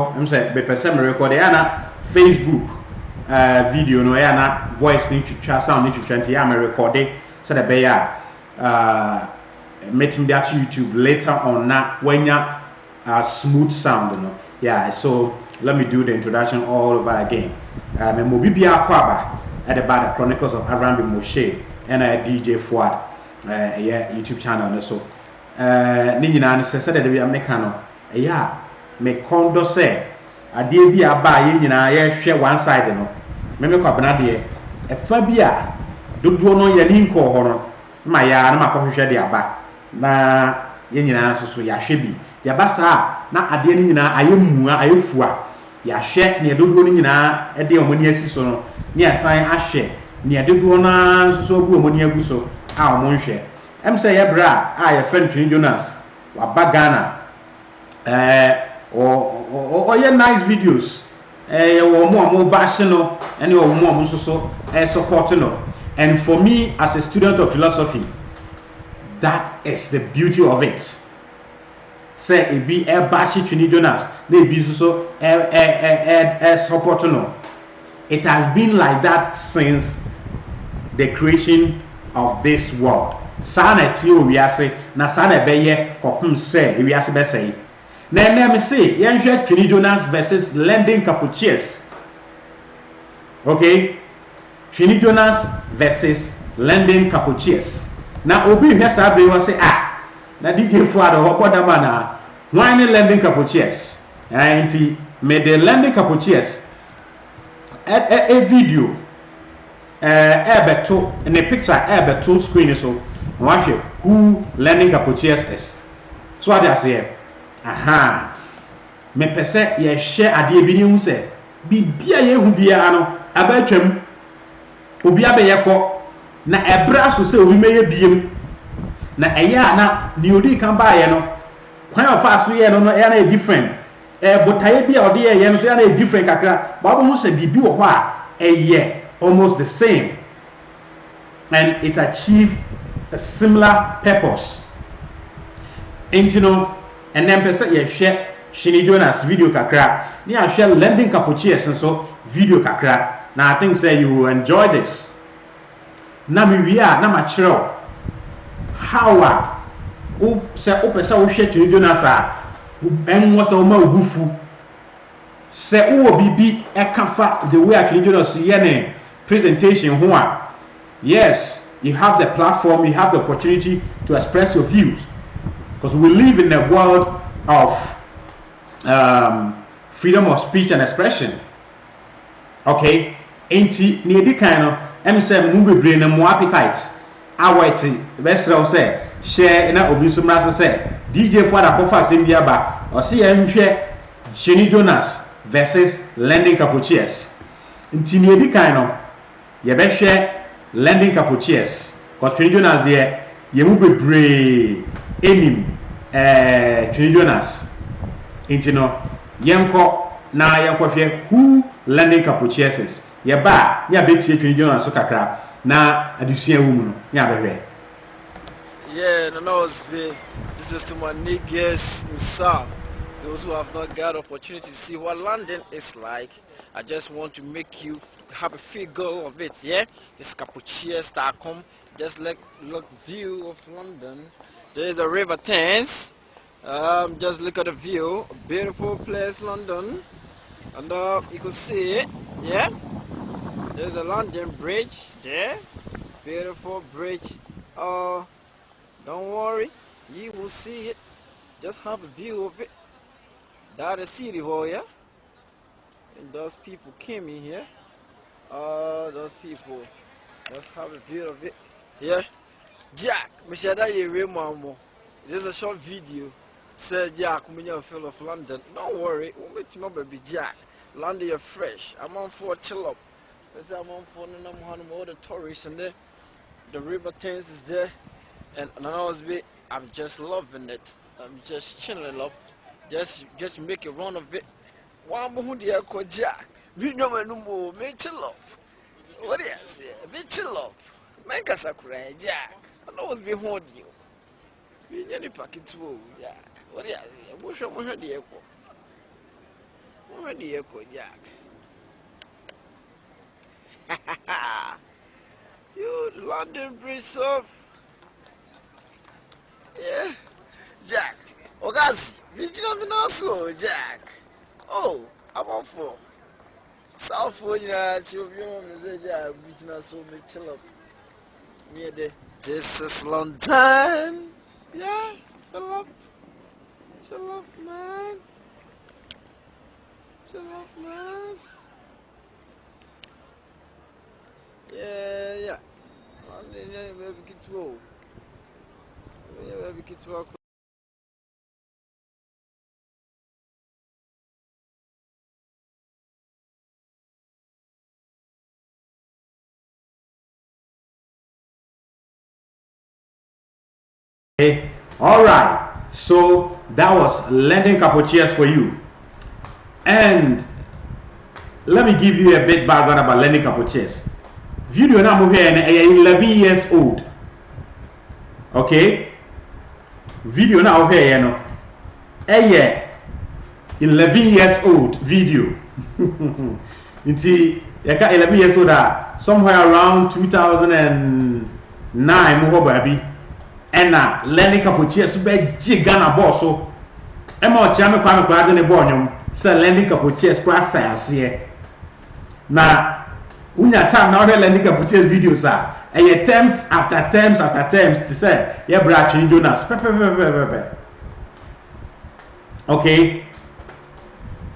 I'm saying be person me record na Facebook video no ya na voice ni twitwa sound ni twitwa nti ya me record so the be ya meeting that YouTube later on na wenya smooth sound no. Yeah, so let me do the introduction all over again. Me mo bibia kwaba at the Bad Chronicles of Arambi Moshe and DJ Fuad yeah YouTube channel no so ni nyina ne se de bia me ka no yeah me kondo se ade bi aba ye nyina ye hwe one side no me kwabena de e fa bia dodo no ye ni nko ho no ma ya na makɔhwehwɛ de aba na ye nyina so ya hwe bi ya basa na ade ni nyina aye mua aye fua ya hwe ne dodo ni nyina e de omoni asi so no ne asan ahwe ne dodo na so obu omoni agu so a omo nhwe em say ye bra a ye friend Twin Jonas wa bagana or nice videos or more bash no and or more so support no. And for me as a student of philosophy, that is the beauty of it. Say it be a bash Twin Jonas, they be so support no. It has been like that since the creation of this world. Sana ti o wiase na sana beye kopum say e wiase be say. Na me say yenhwe Twin Jonas versus Lending Capuchiers. Okay? Twin Jonas versus Lending Capuchiers. Na obi hwe sa be wo say na DJ Fuad ho koda ma na why ne Lending Capuchiers. Nti me the Lending Capuchiers a video beto ne picture beto screen so wahwe who Lending Capuchiers is. So what I say aha me pese ye share ade bi ni hu se bibia ye hu bia no abatwam obi abeyekọ na ebra so se obi meye biem na eya na ni odi kan ba ye no kwan of aso ye no no ya na different botaye bia odi ye no so ya na different kakra ba bo hu se bibi wo ho a eye almost the same and it achieve a similar purpose. And you know, and then person ye share Twin Jonas video kakra ni a share Lending Capuchiers and so video kakra. Now I think say you will enjoy this. Na mi wia na ma kire how o se o pese o hwe Twin Jonas a en wo se o ma ogufu se o bibi e kafa the way Twin Jonas ye ne presentation ho a yes you have the platform, you have the opportunity to express your views. Because we live in a world of freedom of speech and expression. Okay? Enti ni edi kan no em say mu bebre na mo appetite await besra say share na obi so mra say DJ Fuad akofa asem bia ba o say em hwe Twin Jonas versus Lending Capuchiers. Enti ni edi kan no ye be hwe Lending Capuchiers because Twin Jonas there ye mu bebre enim Twin Jonas enti no yenko na yenko hwe who Lending Capuchiers is ye ba ya betie Twin Jonas so kakra na adusua wu mu no ya behwe this is to my niggas in South, those who have not got opportunity to see what London is like. I just want to make you have a figure of it. Yeah, it's Capuchiers.com. Just look view of London. There's the River Thames. Just look at the view. A beautiful place, London. And you can see it. Yeah, there's a London Bridge there. Beautiful bridge. Don't worry, you will see it. Just have a view of it. That's the city hall, yeah. And those people came in here. Those people. Let's have a view of it. Yeah. Jack, this is a short video. Say Jack, when you're full of London. Don't worry, we'll meet you baby Jack. London, you're fresh. I'm on for a chill up. I'm on for all the tourists and there. The River Thames is there. And I'm just loving it. I'm just chilling up. Just make a run of it. One more called Jack. Me no more. Me chill up. What do you say? Me chill up. Make us a cry, Jack. I always be hold you. We need a packet to Jack. What do you say? What's your head? many echo, Jack. You London Bridge of. Yeah. Jack. Ogazi. Vigilante Jack. Oh, I'm on for. South Florida, children, Jack. Vigilante so me chill up. Me de. This is long time. Yeah, Philip. Chill up, man. Chill up, man. Yeah. Okay. All right. So that was lending capocheers for you. And let me give you a bit background about lending capocheers. Video now move here 11 years old. Okay. Video now here, you know. 11 years old video. Inti yaka 11 years old somewhere around 2009 mo baby. Ena learning capocheers be Ghana boss so. Ema o tia me kwa me kwa de ne bo nyom. Say learning capocheers kwa science na unya time na learning capocheers videos terms after terms to say yeah bra Twini Jonas okay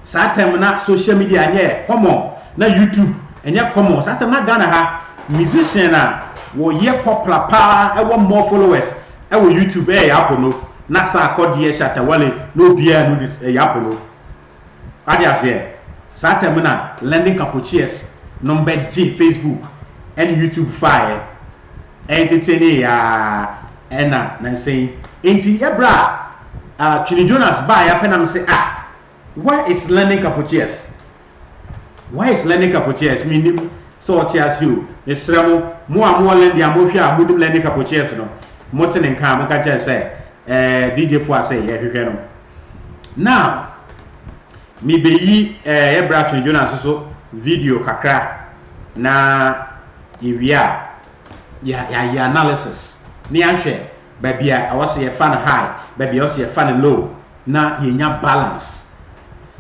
satem na social media nye common na YouTube enye common satem na Ghana ha musician na wo ye popular pa e wo more followers e wo YouTube ya pono na sa akodi e shata wale no bia no this ya pono ade ase satem na learning capocheers number G Facebook and YouTube file entertaining and saying enti ebra Twini Jonas buy up and say why is learning capocheers meaning so as you esremo mo learn dia mo hwa mo learning capocheers no mo tene nka mo ka tell say DJ Fua say hwehwe no now me be yi ebra Twini Jonas so video kakra na ewia ya analysis ni ahwe baby I was a fan high baby I was a fan low na yenya balance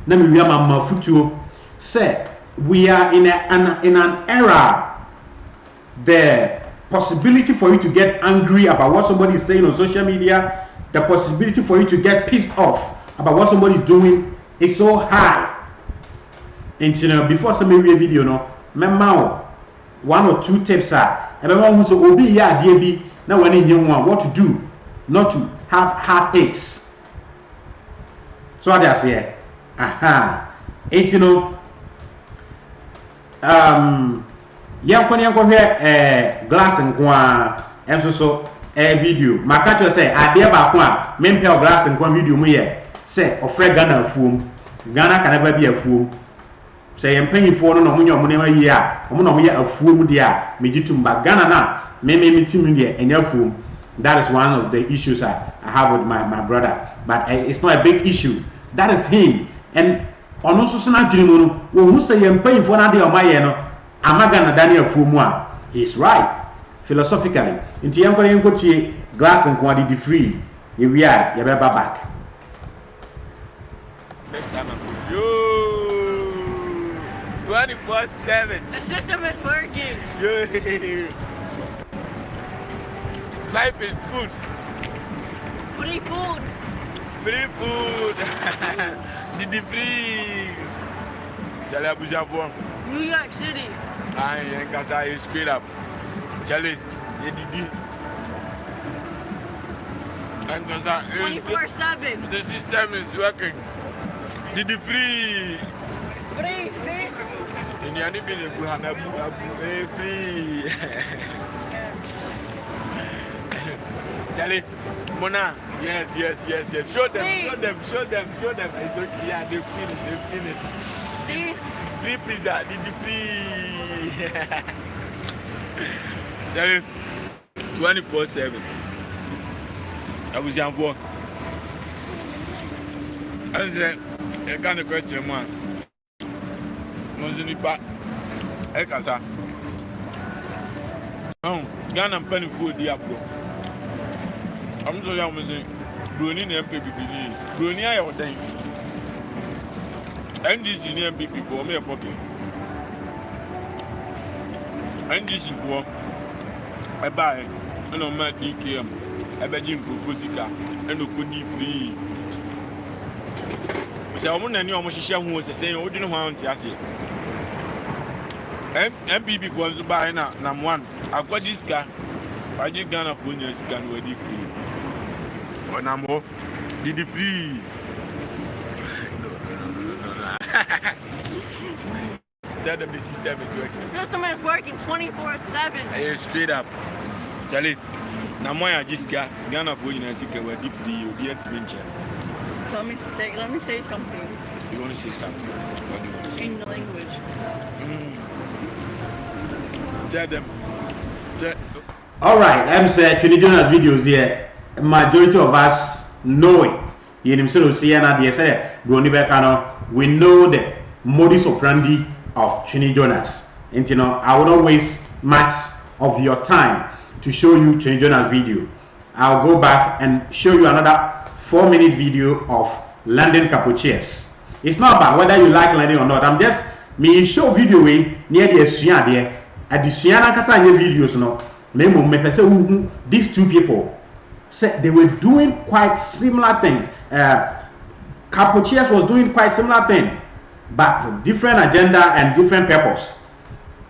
na me wia mama futuo say we are in an era the possibility for you to get angry about what somebody is saying on social media, the possibility for you to get pissed off about what somebody is doing is so high. And you know, before some video no memao 1 or 2 tips who to obi ya DB now when in what to do not to have heartaches. So what I say and you know yanko here glass nkwa enso so video makacho say ade ba ko a mempel glass nkwa video mu ye say ofre Ghana afuom Ghana kana ba bi afuom say yempanyifo no munyo mo ne ma yi a mo no mo ye afuom de a megitum ba Ghana na me tim de enya afuom. That is one of the issues I have with my brother, but it's not a big issue. That is him. And ono so na dwene mu no wo hu say yempanyifo na de o ma ye no amaga na Daniel afuom a he's right philosophically. Inti yanko tie glass nkwa de free ye we are ye be back. Yo, 24/7. The system is working. Yeah. Life is good. Free food. Free food. Didi free. Charlie Abuja for New York City. I ain't Casa is straight up. Charlie, Didi. And Casa 24/7. the system is working. Didi free. Free, see? And you need to go have free. Charlie, Mona, yes. Show them. It's okay. Yeah, they've seen it. See? Free pizza, Didi free. Charlie, 24/7. I was young for. And then, I can't question man. Mozinipa, Ekasa. Ghana penny food, Diablo. I'm so young, Missy. Bruni and PPP. Bruni, I ordain. NDC near PP for me, fucking. NDC work. I buy, and on my DKM. I bet you for Fusika, and no could be free. So, I want to know how much she was saying, oh, didn't want to say. MPP goes to buy now, number one. I've got this guy. I just Ghana for years can be free. But I'm more. Did it free? Tell them the system is working. The system is working 24/7. Straight up. Charlie. Now, my just got Ghana for years can be free. You'll be able to mention. So let me say something. You want to say something? What do you want to say? In the language. Tell them. All right, I'm saying Trinidad videos here. Majority of us know it. We know the modus operandi of Trini Jonas. And you know, I will not waste much of your time to show you Trini Jonas video. I'll go back and show you another 4-minute video of London Capucheers. It's not about whether you like London or not. I'm just me show video way near the Suyan there. At the Suyan Kasa videos no. These two people said they were doing quite similar things. Capucheers was doing quite similar thing, but different agenda and different purpose.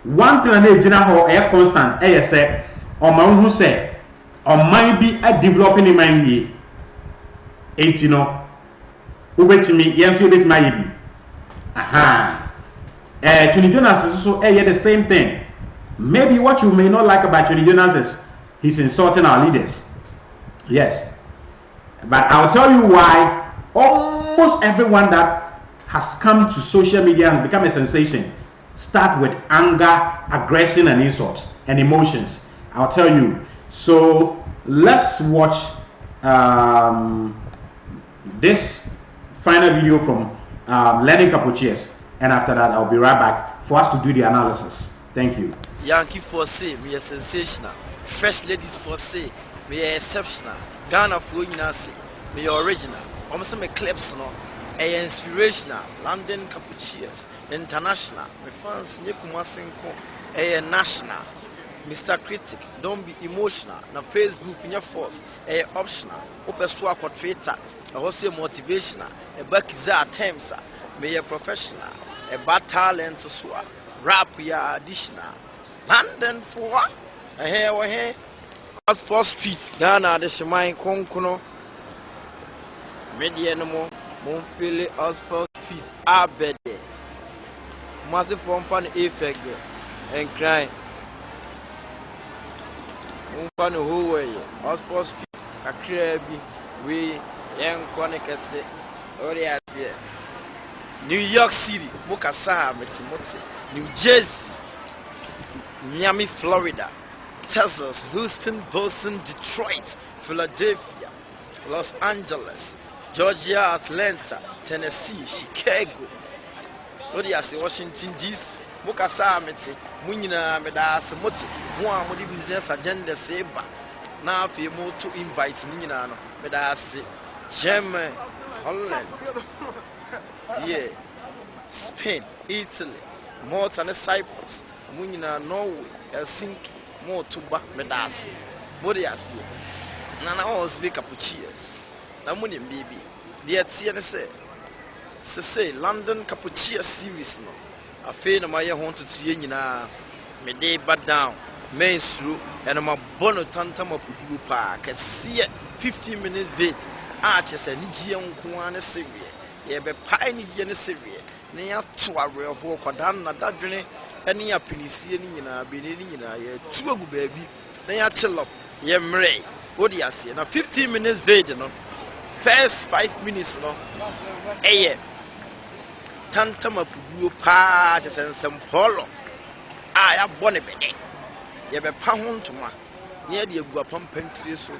One thing I general air constant air say on my own who say on might be a developing in my year. 18 over to me, yes, you did my be. Aha. Tony Jonas is also the same thing. Maybe what you may not like about Tony Jonas is he's insulting our leaders. Yes. But I'll tell you why almost everyone that has come to social media and become a sensation start with anger, aggression, and insult and emotions. I'll tell you. So let's watch this final video from London Capucheers, and after that I'll be right back for us to do the analysis. Thank you. Yankee for say, me a sensational. Fresh ladies for say, me a exceptional. Ghana for you say, me original. Almost me clips no, a inspirational. London Capucheers, international. Me fans Nikuma Senko, a national. Mr. Critic, don't be emotional. Na Facebook in your force, a optional. Open swap or traitor, a also motivational. A back is attempts, me a professional. A bad talent to swap. Rap ya additional. London for a hair or hair. As for street, Ghana, the Shemai Konkuno. Medianimo, Monfili, as for street, Abed. Massive from fun effect and crying. Monfano who way, as for street, a crabby, we young Quanacase, Orias. New York City, Mukasa, Metimoti, New Jersey, Miami, Florida, Texas, Houston, Boston, Detroit, Philadelphia, Los Angeles, Georgia, Atlanta, Tennessee, Chicago, Washington DC, Mukasa, Meti, Munina, Medas, Moti, Mudi business agenda, Seba. Now, if you move to invite Nina, Medas, Germany, Holland. Yeah, Spain, Italy, Malta and Cyprus, Munina, Norway, Helsinki, Motuba, Medasi, Modiasi. Nana always be Capucheers. Namuni baby. The CNSA say London Capucheers series no. I feel my haunted to Yenina, me day bad down, main through, and I'm a bono tantama pudu park. See 15 minutes vet, arches and Nijian Kuana Syria. Ye be pine in a Syria, near 2 hours of work or done that journey, and near Pinisian in a Benina, ye 2 baby, they are chill up, ye mray. What do you see? Now 15 minutes video, no? First 5 minutes, no? Aye, Tantama Pudu patches and some polo. I have bonnet. Ye be pound to ma near the Guapam Pentry, so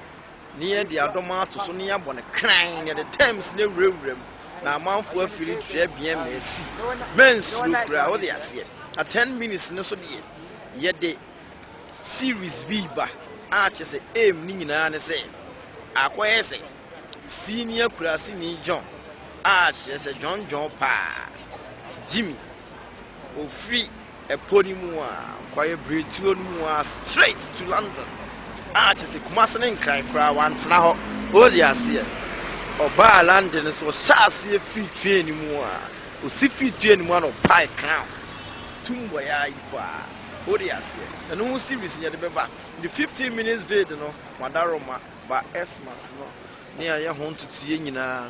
near the Adomato, so near Bonnet crying at the Thames near Rim. na amanfo afiri twa bia mesi men suru kura wo de ase a 10 minutes no so de ye de series B ba a chese aim ni nyina ne se akoye se senior kura senior John a chese John pa Jimmy o free a pony mu a kwaye bretuo mu a straight to London a chese Kumasi ne nkran kura wantena ho wo de ase Oba London so shasi free train mu a o si free train mu no pai crown tumbo ya ipa odi ase na no series nya de beba the 15 minutes video no madaroma ba Xmas no ne ya ho ntutu ye nyina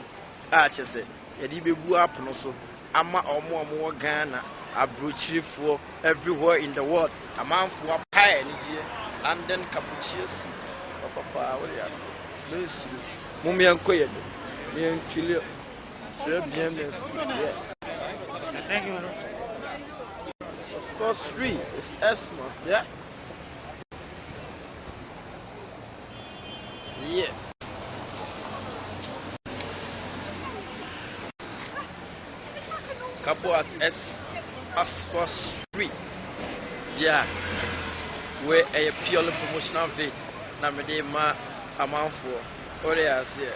a chese ye de bebu app no so ama omo Ghana abrochirifo everywhere in the world amanfo apai ni je London cappuccino seat papa odi ase mesu mumian koye bien filé très bien merci yes thank you first street is Xmas yeah couple at Oxford Street yeah where a purely promotional vid na me dey ma amanfo what they say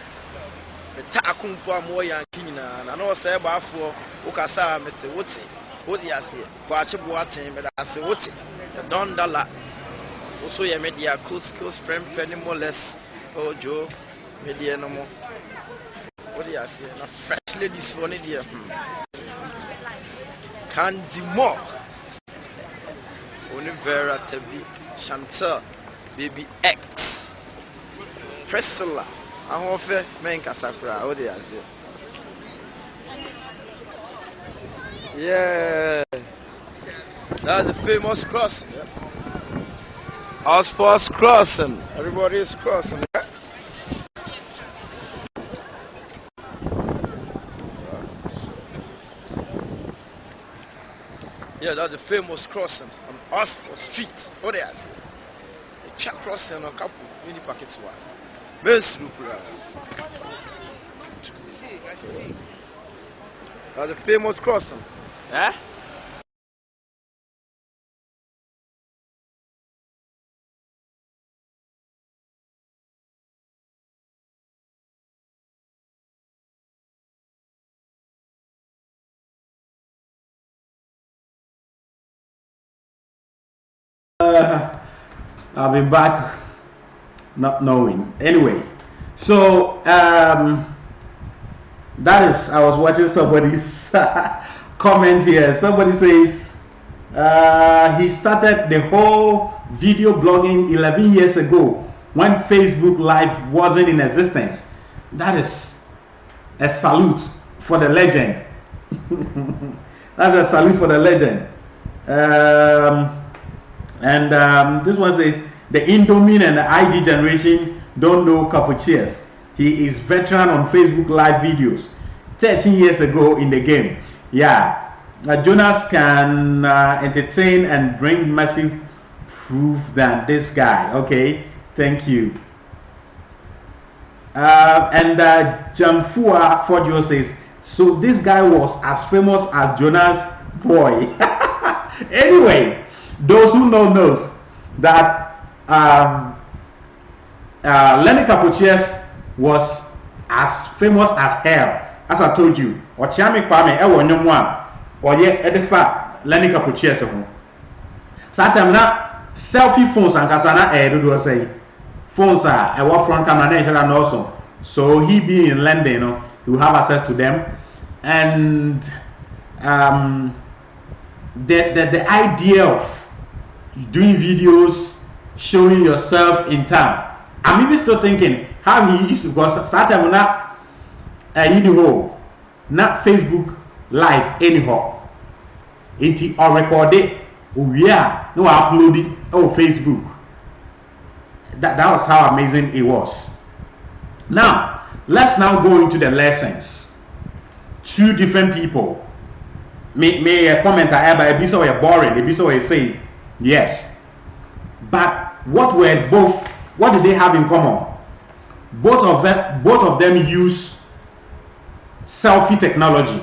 ta akumfo amo yankina na no say baafo ukasa mete wote wodi ase kwa chebo aten me da ase wote don dollar also ye media couscous prem moles ojo media no mo wodi ase na fresh ladies for ni dia Candy More Univera Tebi Chantal Baby X Priscilla Ahofe menka sakura o de ase yeah that's a famous crossing Oxford crossing everybody is crossing yeah that's a famous crossing on Oxford Street o de ase a chat crossing on couple mini packets one that's the famous crossing. Eh? I've been back not knowing. Anyway, so that is, I was watching somebody's comment here. Somebody says he started the whole video blogging 11 years ago when Facebook Live wasn't in existence. That is a salute for the legend. That's a salute for the legend. This one says the Indomine and the IG generation don't know Capucheers. He is veteran on Facebook Live videos 13 years ago in the game. Yeah, Jonas can entertain and bring massive proof than this guy. Okay, thank you. Jamfua Forjo says, so this guy was as famous as Jonas boy. Anyway, those who know knows that Lenny Capucheers was as famous as hell. As I told you, Ochiami Kwame ewo nyomwa oye edefa Lenny Capucheers ho. Satam na selfie phones and kasana do say phones are ewo front camera na inshallah no also. So he being in London, you know, he will have access to them. And the idea of doing videos showing yourself in town, I'm even still thinking how he used to go Satam na not Facebook Live anyhow. It or record it. Oh yeah, no upload it. Oh Facebook. That was how amazing it was. Now let's now go into the lessons. Two different people. May a commenter ever a bit of boring, a bit of saying yes. But what did they have in common? Both of them use selfie technology,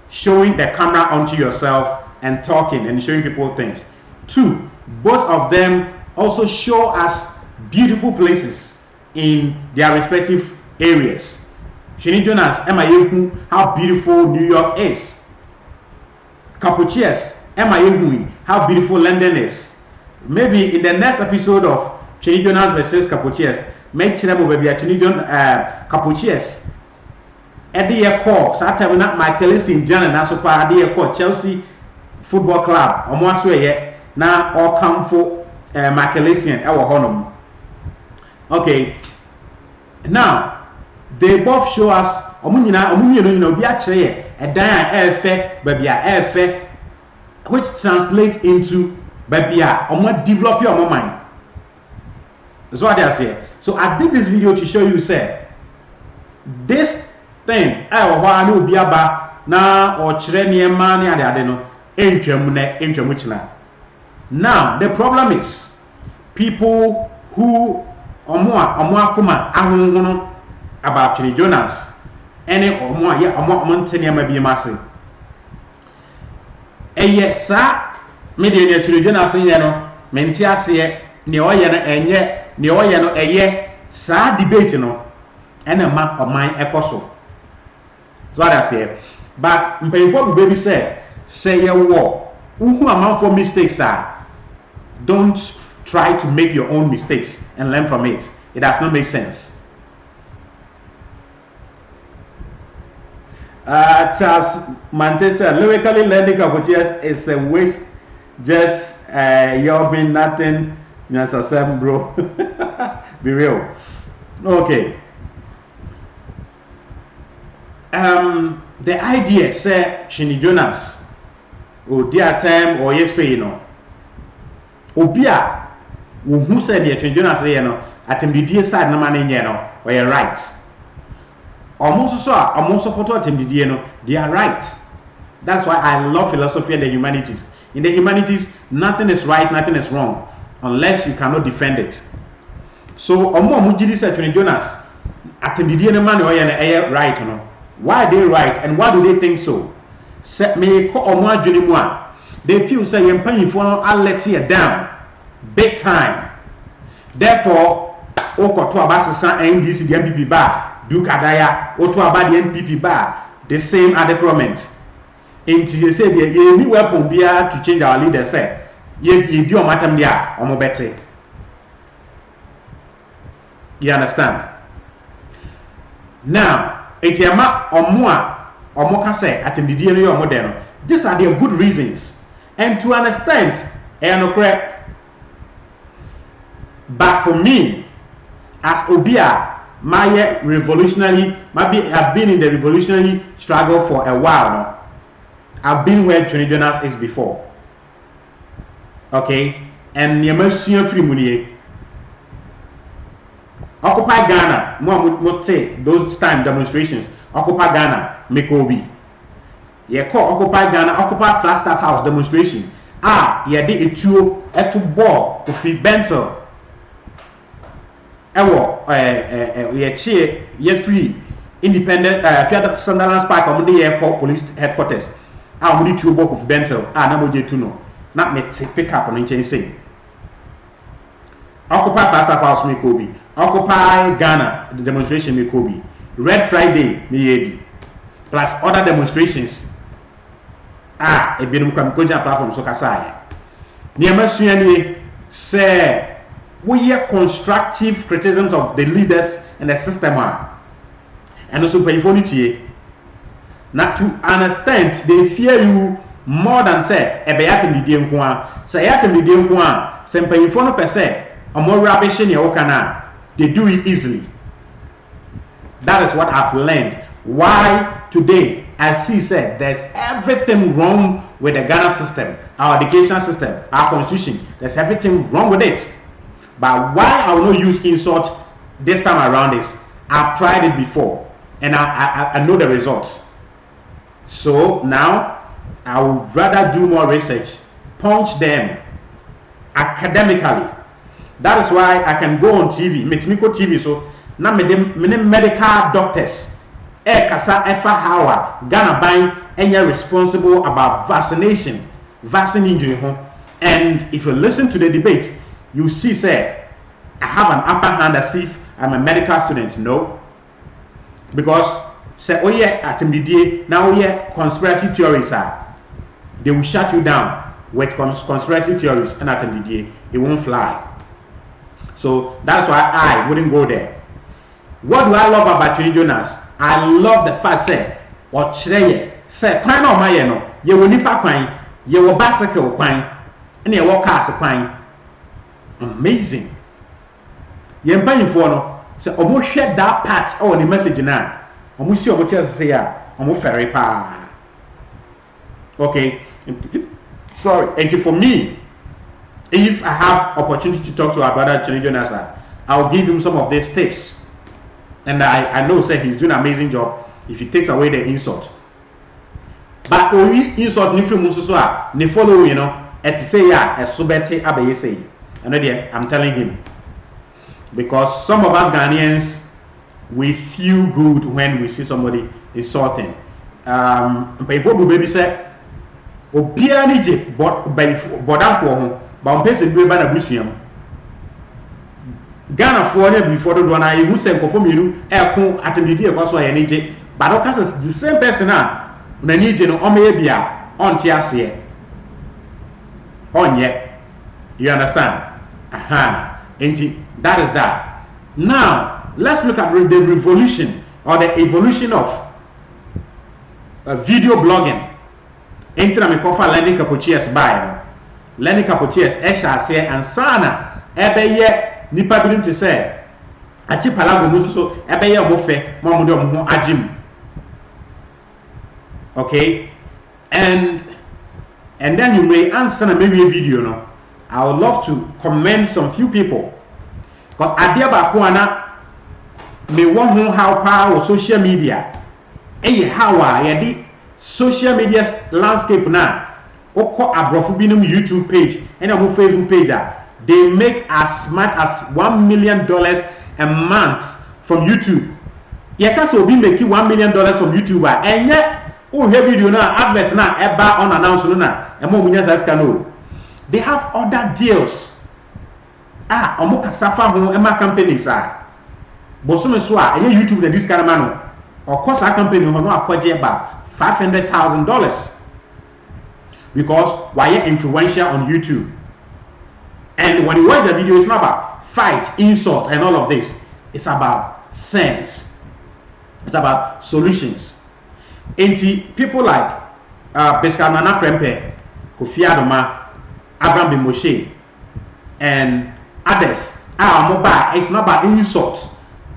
showing the camera onto yourself and talking and showing people things. 2, both of them also show us beautiful places in their respective areas. Shinny Jonas, Emma, how beautiful New York is. Kapuchias, Emma, how beautiful London is. Maybe in the next episode of Shinny Jonas versus Kapuchias, make sure baby Shinny Jonas Kapuchias. Eddie call Saturday night Michael Essien John and Nasopa Eddie call Chelsea Football Club. Almost way now all come for Michael Essien our honor. Okay, now they both show us be actually a dan baby which translate into baby develop your mind. That's what they say. So I did this video to show you say this thing I will be about now or chirenia money and the adeno. Now the problem is people who about Shinny Jonas any maybe massive. Yes, sir. Media Shinny Jonas mentia say sa debate no and a map of mine ecoso. So I say, but before baby say your war, who amount for mistakes are, don't try to make your own mistakes and learn from it. It does not make sense. Charles Mantesa, lyrically learning Kapuchias is a waste. Just you've been nothing. Yes, bro. Be real. Okay. The idea say Shinny Jonas or dear time or ye say no. Obia who said the Shinny Jonas at the media side no man or you're right. Almost support they are right. That's why I love philosophy and the humanities. In the humanities, nothing is right, nothing is wrong, unless you cannot defend it. So, Shinny Jonas, at the media man or you're right, you know. Why are they right and why do they think so? They feel say you're paying for I'll let you down big time. Therefore, Okoto Abasa NDC the MPP bar. Duke Adaya, Oto about the NPP bar, the same adequate. Until you say the new weapon be to change our leader, say, you do a matter there, or more better. You understand? Now, if you are or more can say at the DNA or modern, these are the good reasons. And to understand, I am correct. But for me, as Obia, my revolutionary, maybe I've been in the revolutionary struggle for a while now. I've been where Shinny Jonas is before. Okay? And Yamasian Free Munier. Occupy Ghana, more say those time demonstrations. Occupy Ghana, Mekobi. Yeah, call Occupy Ghana, Occupy Flagstaff House demonstration. Yeah, did a two at to ball to feed Bentel. We free independent Fiat Sunderland Park on the airport police headquarters. I will need to work of Bentel. Namoje to know. Not me pick up on each say. Occupy Flagstaff House Mekobi. Occupy Ghana, the demonstration Mekobi. Red Friday Miyedi. Plus other demonstrations. A bit of platform so Kasaya. Niamasuani say we hear constructive criticisms of the leaders and the system and also payphonity. Not to understand, they fear you more than say a beyatim the Dianqua, say yatim the Dianqua, some payphono per se, or more rubbish in your canal. They do it easily. That is what I've learned. Why today I see said there's everything wrong with the Ghana system, our education system, our constitution. There's everything wrong with it. But why I will not use insult this time around is I've tried it before and I know the results. So now I would rather do more research, punch them academically. That is why I can go on TV, Metimiko TV. So now medical doctors kasa efa how Ghana ban enya responsible about vaccine injury ho. And if you listen to the debate, you see say I have an upper hand as if I'm a medical student. No, because say oh yeah atimdidie now yeah conspiracy theories they will shut you down with conspiracy theories and atimdidie it won't fly. So that's why I wouldn't go there. What do I love about Trini Jonas? I love the fact say or chreye say kwan na omaye no ye woni pa kwan ye wo bicycle kwan and ye wo cars kwan. Amazing. Ye mpanyifo no say omo hwe that part or the message na omo si omo tell say ya omo ferry pa. Okay, sorry. And for me, if I have opportunity to talk to our brother Trini Jonas, I'll give him some of these tips. And I know say he's doing an amazing job if he takes away the insult. But only insult ni from so ni follow you know et say ya e so beti abaye say. I know there I'm telling him. Because some of us Ghanaians we feel good when we see somebody insulting. Mpayfo bu baby say obia ni je bodan for ho ba mpese bi ba na busuam. Ghana for before the one I who say nkofo miru eko atemdidi ekwaso ya nije but because the same person na nije no omeye bia onti ase onye. You understand? And that is that. Now let's look at the revolution or the evolution of video blogging. Enter me kofa Lenny Kapochias by Lenny Kapochias say and sana ebeye nipa bilim to say ati palago mu so ebeye omofe mo mo de omo agim. Okay, and then you may answer maybe a video no. I would love to commend some few people because adia ba ko ana me won ho how power social media how ye social media landscape now oko abrofo binum YouTube page and a Facebook page they make as much as $1 million a month from YouTube. You can so be making $1 million from YouTube and yet oh video now advert now eba unannounced na e mo munya no. They have other deals. Omo kasafa ho e ma companies bosume so YouTube na this kind of man or course our company ho no akwaje ba $500,000 because why influential on YouTube. And when you watch the video, it's not about fight, insult, and all of this. It's about sense. It's about solutions. And people like Pascal Nana Prempeh, Kofi Adoma, Abraham Bimoshe, and others are mobile. It's not about insult,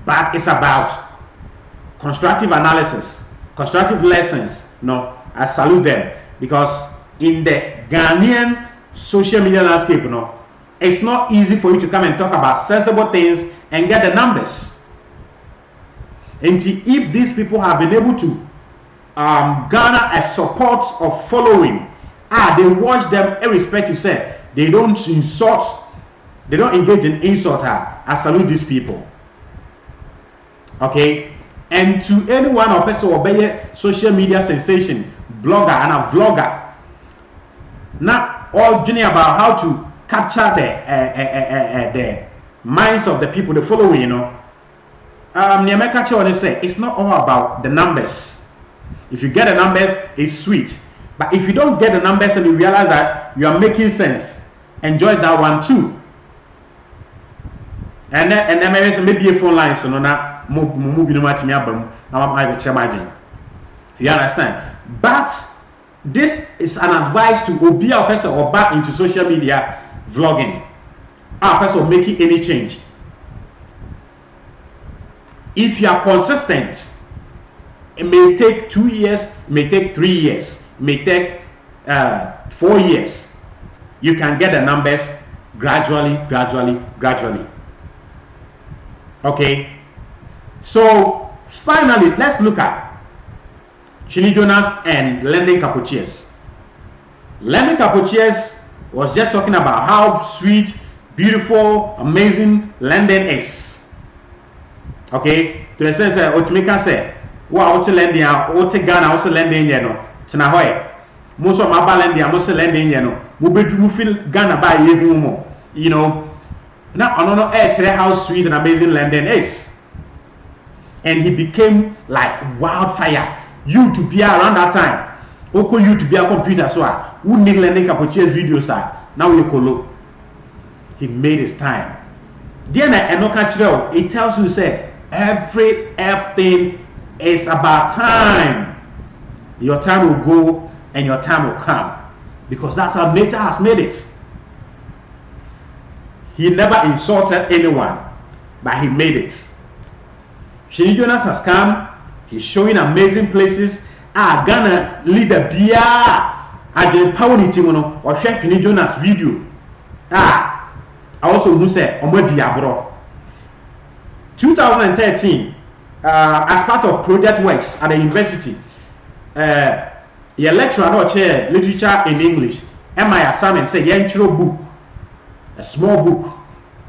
but it's about constructive analysis, constructive lessons. No, I salute them because in the Ghanaian social media landscape, it's not easy for you to come and talk about sensible things and get the numbers. And if these people have been able to garner a support of following, they watch them irrespective, say they don't insult, they don't engage in insult. I salute these people. Okay, and to anyone or person or be a social media sensation, blogger and a vlogger, not all journey about how to capture the minds of the people, the following, Nyameka Chone say it's not all about the numbers. If you get the numbers, it's sweet. But if you don't get the numbers and you realize that you are making sense, enjoy that one too. And then maybe a phone line, so no you understand? But this is an advice to be a person or back into social media vlogging. A person making any change. If you are consistent, it may take 2 years, it may take 3 years, it may take 4 years. You can get the numbers gradually. Okay. So finally, let's look at Trini Jonas and Lenny Kapochias. Lenny Kapochias was just talking about how sweet, beautiful, amazing London is. Okay, to the sense that Otimika said, wa wote lending a wote Ghana wo se lending ye no tena hɔ yɛ mo so ma ba lending a mo se lending ye no mo bedu mo feel Ghana ba ye hu mo you know na ono no how sweet and amazing lending is. And he became like wildfire. YouTube around that time. Oko YouTube computer so who need learning Kapochia's videos now we call. He made his time. Then it tells you say every thing is about time. Your time will go and your time will come. Because that's how nature has made it. He never insulted anyone, but he made it. Shenny Jonas has come. He's showing amazing places. Ghana leader Bia Ajay Pawni Timono or Shenny Jonas video. I also who say Omo Diabro. 2013, as part of project works at the university, a lecturer or chair literature in English. My assignment say Yenchro book, a small book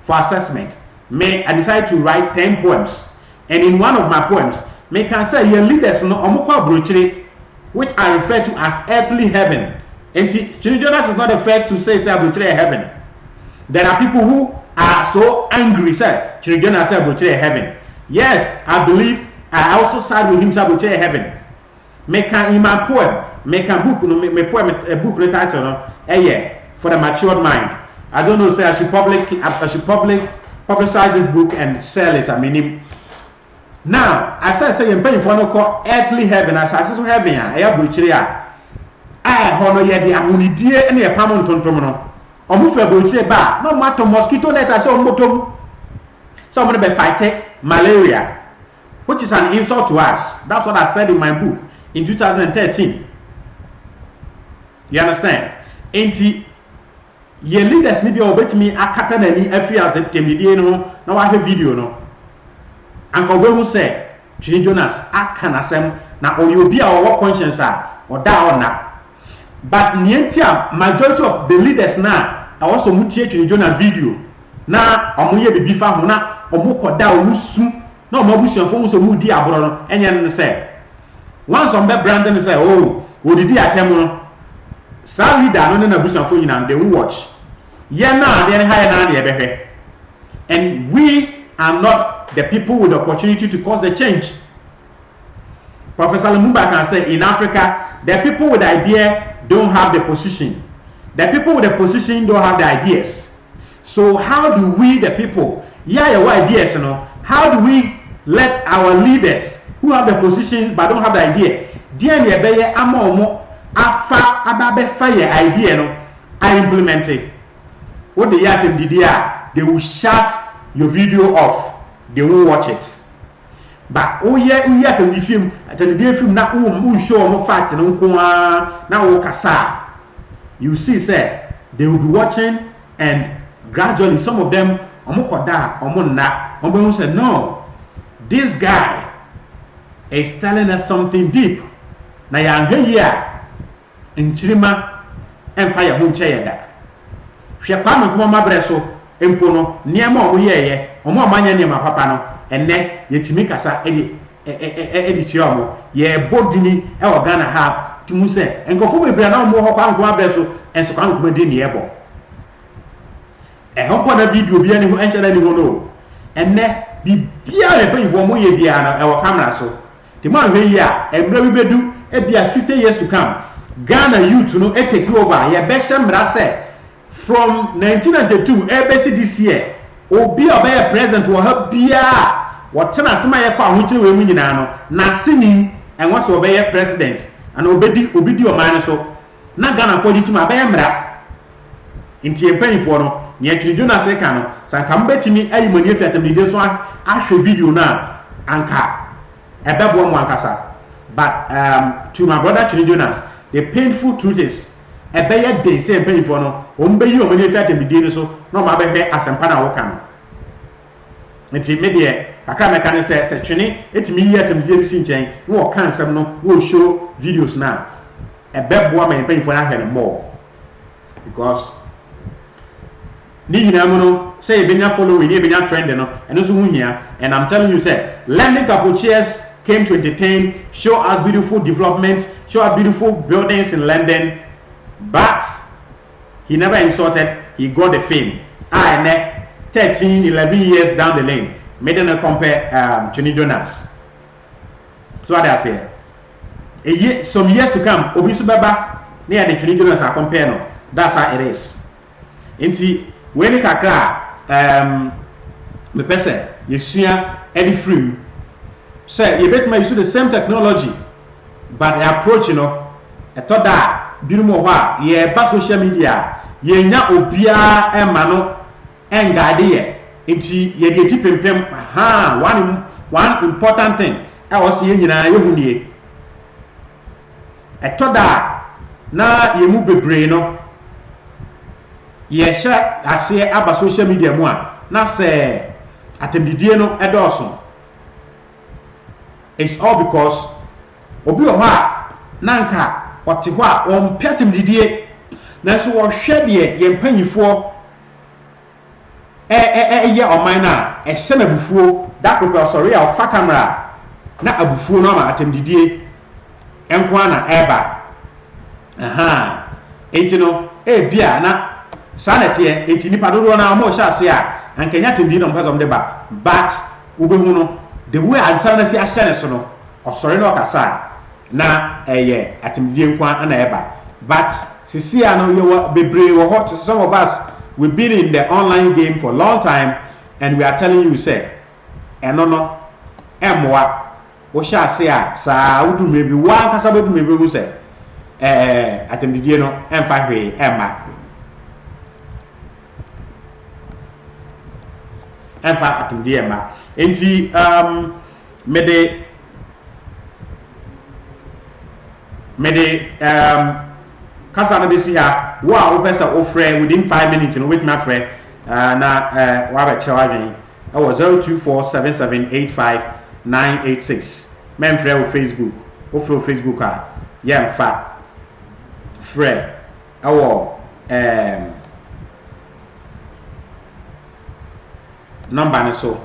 for assessment. I decided to write 10 poems. And in one of my poems, I can say your leaders no omukwa brochire, which I refer to as earthly heaven. And Shenny Jonas is not the first to say brochire heaven. There are people who are so angry, say Shenny Jonas say brochire heaven. Yes, I believe I also side with him say brochire heaven. In my poem, a book title no, for the matured mind. I don't know, say I should publicize this book and sell it. I mean, now I say you're paying for no call earthly heaven. As I say heaven, I have brucheria. I honor ye the amunidie and a pamon tontomono. Omufe brucheria ba no matter mosquito net. I say omotom. Somebody be fighting malaria, which is an insult to us. That's what I said in my book in 2013. You understand? Ain't ye leaders ni bi obet me akata na ni afri atemidie no na wa hwe video no anka obehu say Shenny Jonas aka na sem na obi a owo conscience or da ona but nientia majority of the leaders na also mutie Shenny Jonas video na omoye bibi fa ho na omokoda omusu na omabusuafo mu so mu di aboro no enye no say once on be branding say oh odidi atem no sa leader no na busuafo nyina they will watch na then higher na dey behwe. And we are not the people with the opportunity to cause the change. Professor Lumumba can say in Africa the people with the idea don't have the position. The people with the position don't have the ideas. So how do we the people your ideas you know how do we let our leaders who have the position but don't have the idea dia ne beye ama afa ababe fire idea no I implement it. What the yatem did here, they will shut your video off. They won't watch it. But oh yeah, can be film. At the film na who show more fact and now kasa. You see, sir, they will be watching and gradually some of them omokoda omonna ombe say no, this guy is telling us something deep. Na yanghe here in Chirima and fire hunche yada. Hwe Kwame Nkrumah breso empo no niema omo yeye omo amanya niema papa no enne yetimi kasa edi ti omo ye bodini e o Ghana ha timu se enkofo bebre na omo ho Kwame Nkrumah breso enso Kwame Nkrumah di ne ebo e hopo na video bia ni ho enche na ni ho no enne bibia le pay for mo ye bia na e wo camera so the man we here emre bi bedu e bia 50 years to come Ghana youth no e take over ye be shemra se from 1992 ABC this year obi obey president wo ha bia what na sema ye kwa ahochire we mu nyina no na sini en what obey president and obedi o man so na Ghana for ditima be mra nti empanifo no ne Shenny Jonas e ka no sanka mbetimi ayi mani afi atamide so ahwe video na anka ebebo mo ankasa but to my brother Shenny Jonas the painful truth is ebeye dey say empanifo no ombeyi omani afi atamide ni so no ma behwe asempa na wo ka no nti me de kakra me kan say Shenny etimi yi atamide ni si nchen wo ka nsem no wo show videos na ebebo ma empanifo na hwe no more because ni nyina mu no say ebenya following ebenya trend no eno so hu hia and I'm telling you say learning Kapochia's came to entertain, show us beautiful developments, show us beautiful buildings in London, but he never insulted. He got the fame. 13, 11 years down the lane, made them compare Trini Jonas. So what I say, some years to come, Obisu Baba near the Trini Jonas are compare no. That's how it is. Inti when you kakra the person you see any free say you bet me use the same technology, but the approach I thought that beautiful wa ye ba social media ye nya obia e ma no engade ye nti ye de ti pempem one important thing I was ye nyina ye hu nie I thought that na ye mu bebre no ye sha ase aba social media mu a na se atemdidie no edoso. It's all because obi o ha nanka ote ho a on piatem didie na so wo hwe de ye mpanyifo ye oman na e hye na bufuo that because sorry a fa camera na abufuo no ma atem didie enko na eba no bia na sanete enti nipa dodo na mo hye ase a ankanya tem didie no mpazom de ba but ubehu no the way answer na si ahye so no osori no kasa na atimdie nkwa na eba but sisi ano you bebre wo hot. Some of us we've been in the online game for a long time and we are telling you say no emwa wo sha ase a sa wudu mebi wa kasa bedu mebi wu say atimdie no emfa hwe emfa atimdie ema enti mede kasa na besi ha wo a wo pesa o frɛ within 5 minutes no with my friend na wa ba chewa dwen I was 0247785986 men frɛ o Facebook o frɛ o Facebook a yɛ mfa frɛ awo number ni so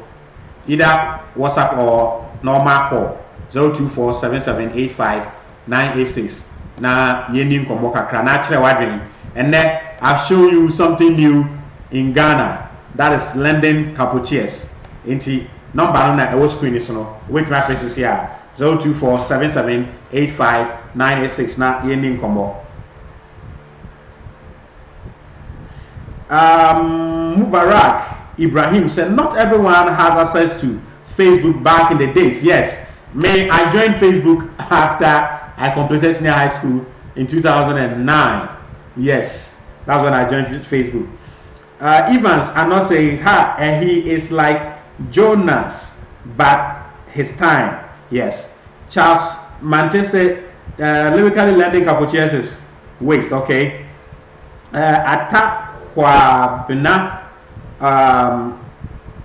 either WhatsApp or normal call 0247785986 na yeni nkombo kakra na kire wadwen and then I've shown you something new in Ghana, that is London Capotiers. Inti number no na e screen is no with my faces here 0247785986 na yeni nkombo Mubarak Ibrahim said not everyone has access to Facebook back in the days. Yes, I joined Facebook after I completed senior high school in 2009. Yes, that's when I joined Facebook. Evans, I'm not saying he is like Jonas, but his time. Yes. Charles Mante said lyrically lending Capotiers is waste. Okay. Atakwa Bena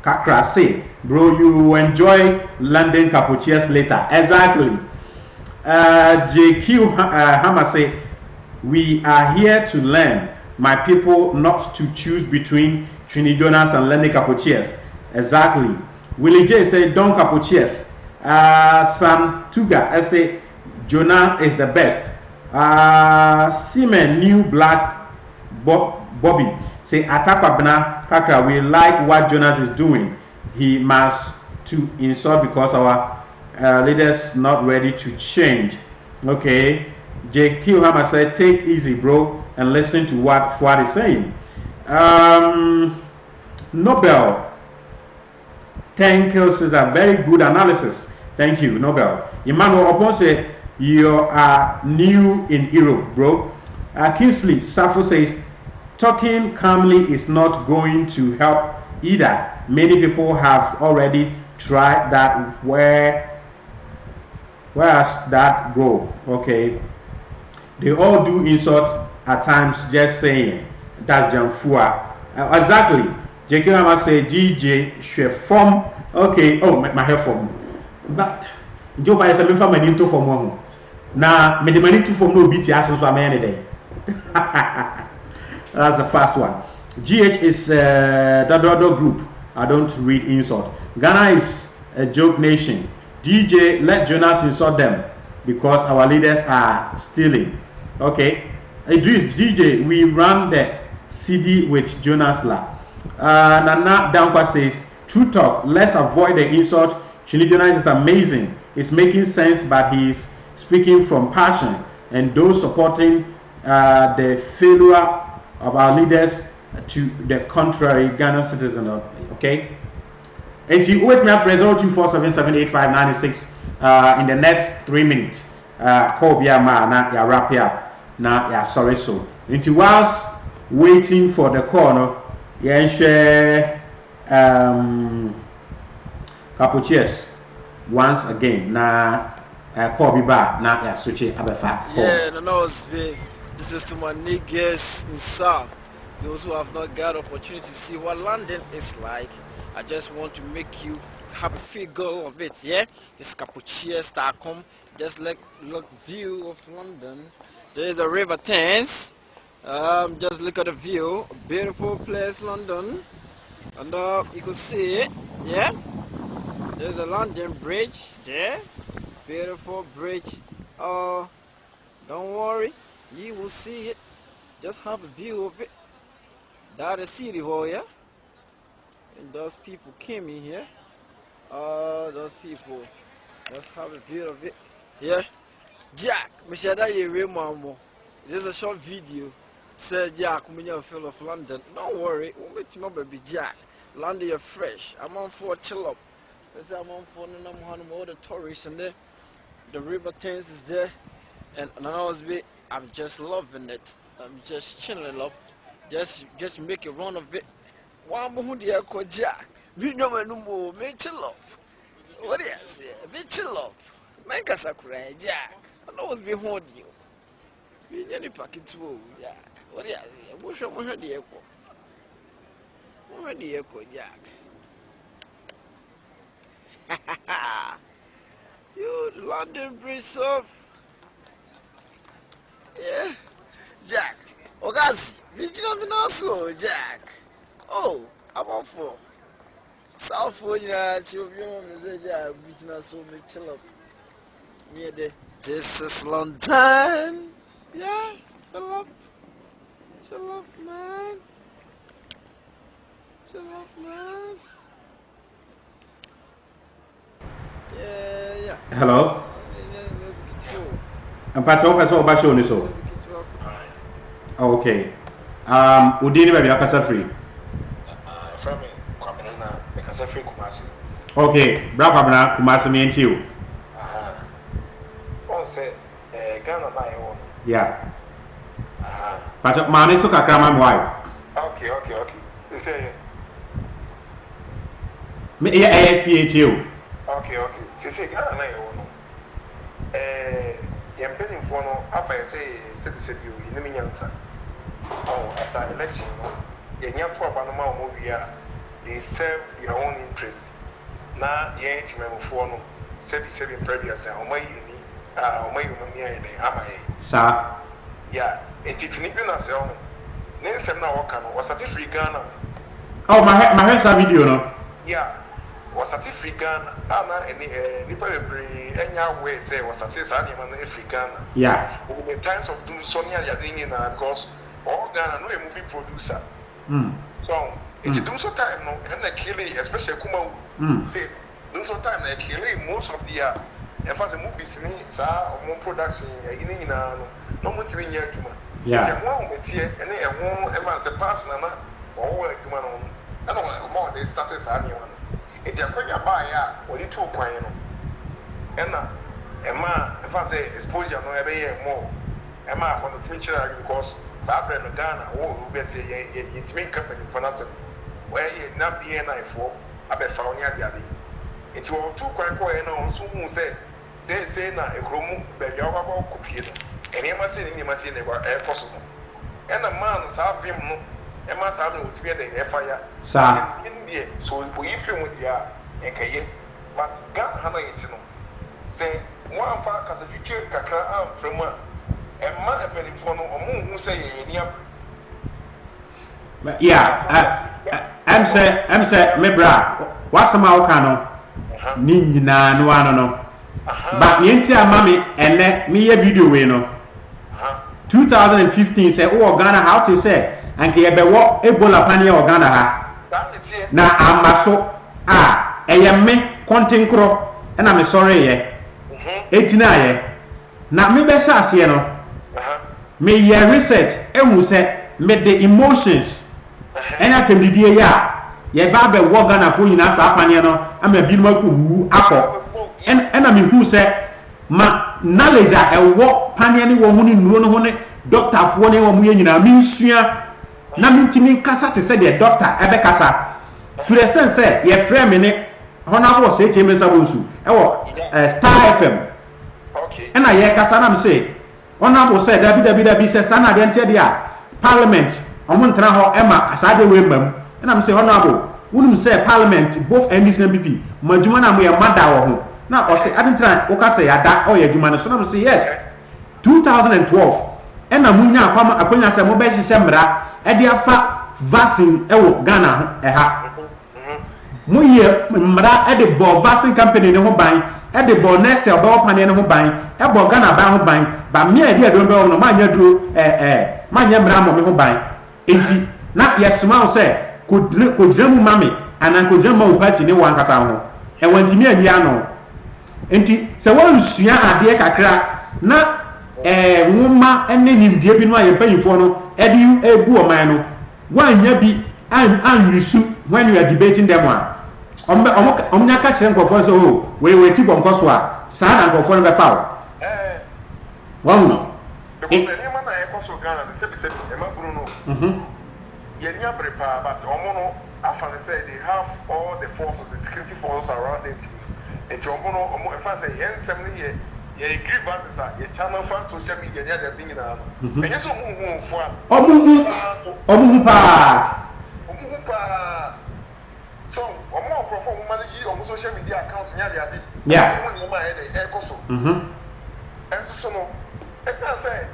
Kakra say, bro, you enjoy London Capotiers later. Exactly. JQ Hammer say, we are here to learn, my people, not to choose between Trini Jonas and London Capotiers. Exactly. Willie J say, Don Capotiers. Sam Tuga I say, Jonah is the best. Seaman New Black Bobby say, Atakabna Kaka, we like what Jonas is doing. He must to insult because our leaders not ready to change. Okay. JQ Hammer said, take easy, bro, and listen to what Fuad is saying. Nobel, thank you, is a very good analysis. Thank you, Nobel. Emmanuel Opon said, you are new in Europe, bro. Kingsley Safo says, talking calmly is not going to help either. Many people have already tried that. Where does that go? Okay. They all do insult at times, just saying. That's Jamfua. Exactly. JK Mama say DJ she form. Okay. Oh, my hair form. But Joe by seven for my into form one. Now, me the money to form no BT as so I'm any day. That's the first one. GH is the Dodo group. I don't read insult. Ghana is a joke nation. DJ, let Jonas insult them because our leaders are stealing. Okay. Idris, DJ, we run the CD with Jonas La. Nana Dankwa says, true talk, let's avoid the insult. Chini Jonas is amazing. It's making sense, but he's speaking from passion. And those supporting the failure of our leaders to the contrary, Ghana citizen. Okay? And you wait me up for 0247785996 in the next 3 minutes. Call Biama, na ya wrap up. Na ya sorry so. Into whilst waiting for the call, yeah, share Capuchiers once again. Na call be back. Na ya switch it abefa. Yeah, no, it's big. This is to my niggas in South. Those who have not got opportunity to see what London is like. I just want to make you have a figure of it, yeah? It's Capuchiers.com. Just look view of London. There's the River Thames. Just look at the view. Beautiful place, London. And you can see it, yeah? There's a London Bridge there. Beautiful bridge. Don't worry, you will see it. Just have a view of it. That is City Hall, yeah? And those people came in here. Those people. Let's have a view of it. Yeah. Jack, Mishada Yeremo. This is a short video. Say Jack, when you're full of London. Don't worry, we'll meet you baby Jack. London, you're fresh. I'm on for a chill up. I'm on for all the tourists and there. The River Thames is there. And I'm just loving it. I'm just chilling up. Just make a run of it. One more dear Jack. Me no more, me chill up. What is it? Me chill up. Make us a cry, Jack. I know what's behind you. Me any packet too, Jack. What is it? What's your head the echo? What the echo, Jack? You London Bridge of. Yeah, Jack. Ogazi, did you know so, Jack? Oh, I'm on for South for you. Children, Jack, beating us so much. Chill up. Me there. This is London. Yeah, chill up, man. Chill up, man. Yeah. Hello. I'm Pacho Basho so. Okay. Udini baby akasa free. From me, Kwabena, because I free Kumasi. Okay, Bra Kwabena Kumasi me and you. One say, Ghana na one. Yeah. But man is so kakra my wife. Okay. You say Me yeah PHU. Okay. Say Ghana na one. Yem penny for no, after say you in the Minyansa. Oh, at the election, you have to abandon they serve their own interest. Now, you ain't member for no, 77 previous, and my Sir. Yeah, and if you need to say, Name some now, was a free Ghana. Oh, my head's a video, no? Yeah, was a free Ghana. Anna and any way say was a free Ghana. Yeah. In the times of doing Sonia Yadini, because all Ghana no a movie producer. So it's doing so time no and the killing, especially Kuma say doing so time like killing most of the if as a movies in more production no much in here to yeah. One with here and then one ever a person or like man on I know more they started anyone. It's a quick buy or you 2 point and Emma if I say exposure no every more Emma on the future because Sabre no Ghana or be say it's main company for nothing where you not be an for about found ya it's all 2 quite no so who say na a chromo baby about copy and you must see never possible and a man saw him no Emma Sabre would be the fire so we film with ya and Kaye but Ghana Hana it no say one for because if you kill Kakra from one and my penny for no who say yeah, I'm say me bra. What's my okano? ni nyina no ano no but me nti amami ene me ye video we no 2015 say o Ghana how to say anke ye be wo Ebola pania o Ghana ha na amaso eye me kontenkro na me sorry ye etina ye na me be sa ase no me ye research ehu say me the emotions ena can be bia ya ye ba be wo Ghana fo nyina sa apane no ama bi no akwu akọ ena me hu say ma knowledge a ewo pane ne wo hu ni nuro no ho ne doctor fo ne wo mu ye nyina me nsua na me ntimi kasa te say the doctor ebe kasa to the sense say ye frame me ne honorable say che me sabonsu ewo Star FM okay ena ye kasa na me say honorable say dabi say sana de ntia dia parliament omo ntra ho ema asade we mbam ena me say honorable wunum say parliament both MPs and MP madjuma na mo ye mada wo ho na o say adentra o ka say ada o ye adwuma no so na me say yes 2012 ena munya akwanya say mo be hihye mra e de afa vaccine ewo Ghana ha mo ye mra e de bo vaccine company ne ho ban e de bo nurse obo pane ne ho ban e bo Ghana ban ho ban ba me e de do be no ma nya duro ma nya mra mo me ho ban enti na yesma o say ko jemu mame anan ko jemu party ne wan kata ho e wantimi ani ano enti se won sua ade kakra na nwoma enne nimdie bi no aye panyifo no e di ebu o man no wanya bi an yusu when you are debating them one omnya ka kire nkofo so o we ti bon koso a saa na nkofo no be fa won no because any man na e koso Ghana se be e ma buru no yenya prepare but omono afan say they have all the forces, the security forces around it. It's omono in fact say yen 7 year ye agree about this ye channel fan social media nya the thing na and yes omu for omu pa so omo profile omu manage omu social media account nya the ade yeah omu ma e dey e koso and so no it's say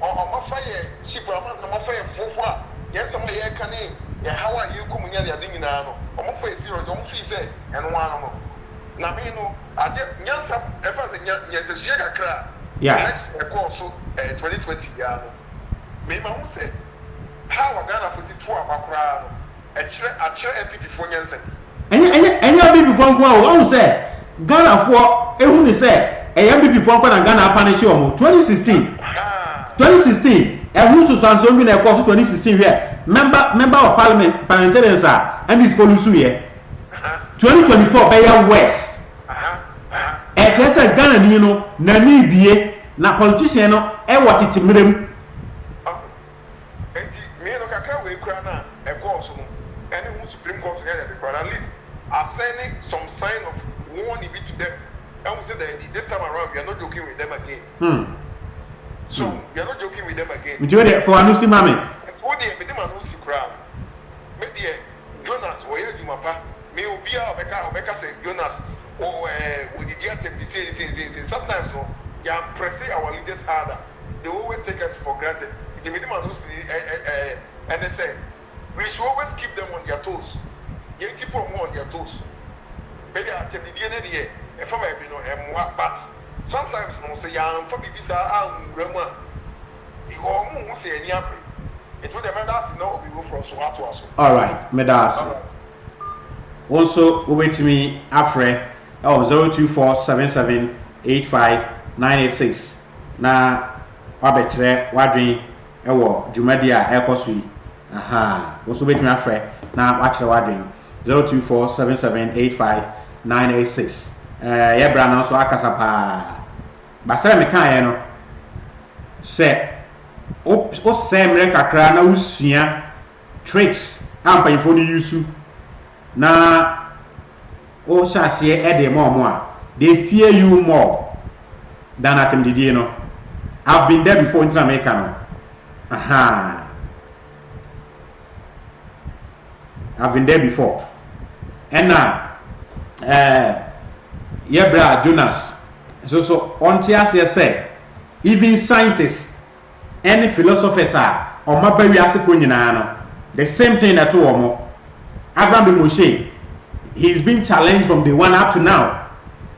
omo fire ship around some fire fofo yes some ye kan e how are you come nya the ade nyina no omo fire serious omo feel say eno one no na me no ade nyansa e fa say nyansa hye kakra next course so 2020 ya no me ma hu say how Ghana for si to akakra no a chere MPP for nyansa enya MPP for nko a hu say Ghana for ehu ni say MPP for nko na Ghana apanish omo 2016 who so sanso bi na course 2016 here member of parliamentarians and this police here 2024 by west just a Ghana ni no na ni bie na politician no e watete mrem enti me no kakra we kura na e course no any who Supreme Court here the at least are sending some sign of warning to them and we say that this time around we are not joking with them again so we are not joking with them again we do it for anusi mame what dey me dem anusi kura me dey Jonas oye jumapa me obia obeka say Jonas we did attempt to say sometimes no you press our leaders harder they always take us for granted the minimum no see and they say we should always keep them on their toes you keep them on their toes maybe attempt the DNA there if I be no but sometimes no say ya for bibisa rema you who say any apre it would demand us no be go from so to us all right medas also obetimi afre 0247785986 na wabetre wadwen ewo dwumadi a ekoso also betimi afre na wachre wadwen 0247785986 ye bra na so akasa pa basara me kan ye no se o semre kakra na usua tricks ampanfo ni yusu na o shase e de mo a they fear you more than atem didie no I've been there before in America no I've been there before and now Yebra Jonas so onti ase say even scientists any philosophers are on mabawi ase ko nyina no the same thing that omo Abraham Moshe he's been challenged from day one up to now.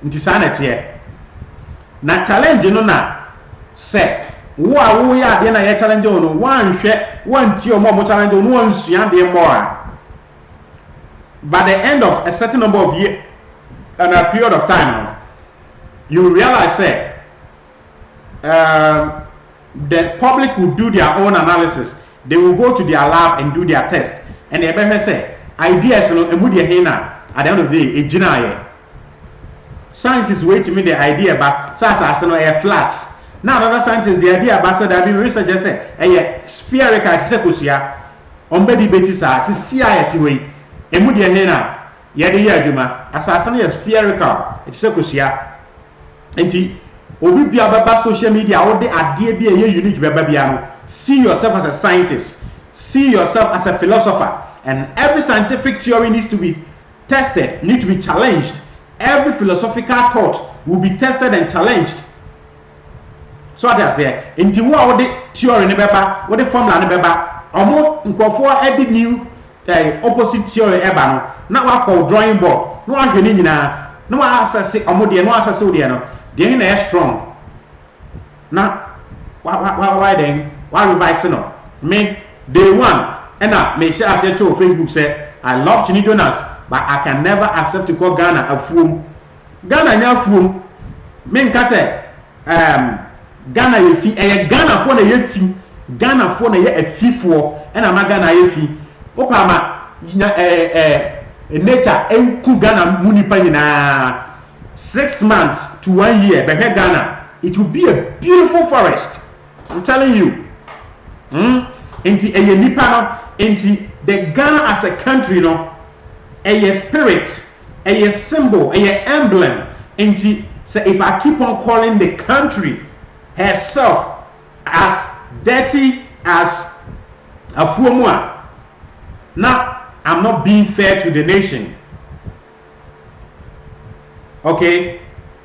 Nti sanity here. Na challenge no na say wo a wo ya de na ye challenge no wan hwe wan ti o mo challenge no wan sua de more. By the end of a certain number of years and a period of time, you realize that the public will do their own analysis. They will go to their lab and do their test, and they better say ideas no emudia hina. At the end of the day, ejina. Scientists wait to me the idea about sasa no air flat. Now another scientist the idea about so that been researchers say spherical to say kusia ombedi beti sa sisia yeti we emudia hina yede ye adwuma asasa no spherical it say kusia enti obi bia baba social media wo de ade bia ye unique baba bia no see yourself as a scientist, see yourself as a philosopher, and every scientific theory needs to be tested, need to be challenged. Every philosophical thought will be tested and challenged. So what I say, into what the theory ne beba, what the formula ne beba, omo nkofo edit new opposite theory eba no, na wa call drawing board, no one hwene nyina, no wa assess omo de no assess o de no, de na strong. Na why then? Why revise no? Me day one, and me share I said to Facebook say I love Chini Jonas. But I can never accept to call Ghana a fool. Ghana nya fool. Men ka say Ghana ye fi Ghana for na ye fi. Ghana for na ye afifo and ama Ghana ye fi. Opa ma nature enku Ghana munipa nyina 6 months to 1 year be Ghana it will be a beautiful forest. I'm telling you. Inti eye nipa no inti the Ghana as a country no a spirit, a symbol, a emblem. So if I keep on calling the country herself as dirty as a Fuomua, now I'm not being fair to the nation. Okay,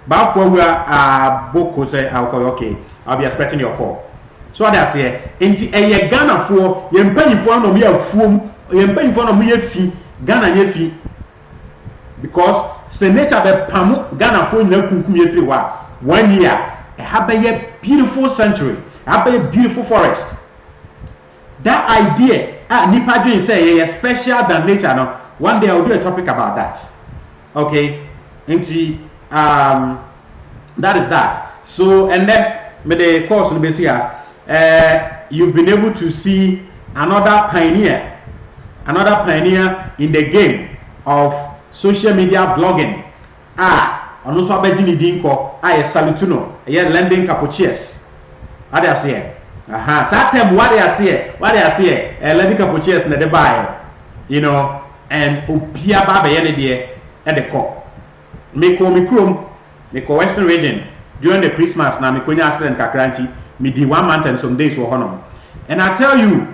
but for we are Boko say okay, I'll be expecting your call. So that's here. Inti a Ghana for yempany for no me a Fuom, yempany for no me a fee. Ghana yefi because senator be pamu Ghana for nyina kunkum yefiri wa 1 year have a beautiful sanctuary, have a beautiful forest. That idea nipa doing say ye special than nature no. One day I'll do a topic about that. Okay, that is that. So and then me the course no be here you've been able to see another pioneer in the game of social media blogging. Ono so abedini dinko salutuno lending capuchies. What they say? Satem what they say lending capuchies na de buy, you know, and opia ba be yene de e de ko. Me ko Western region during the Christmas na me konya accident kakranti me di 1 month and some days for honor. And I tell you,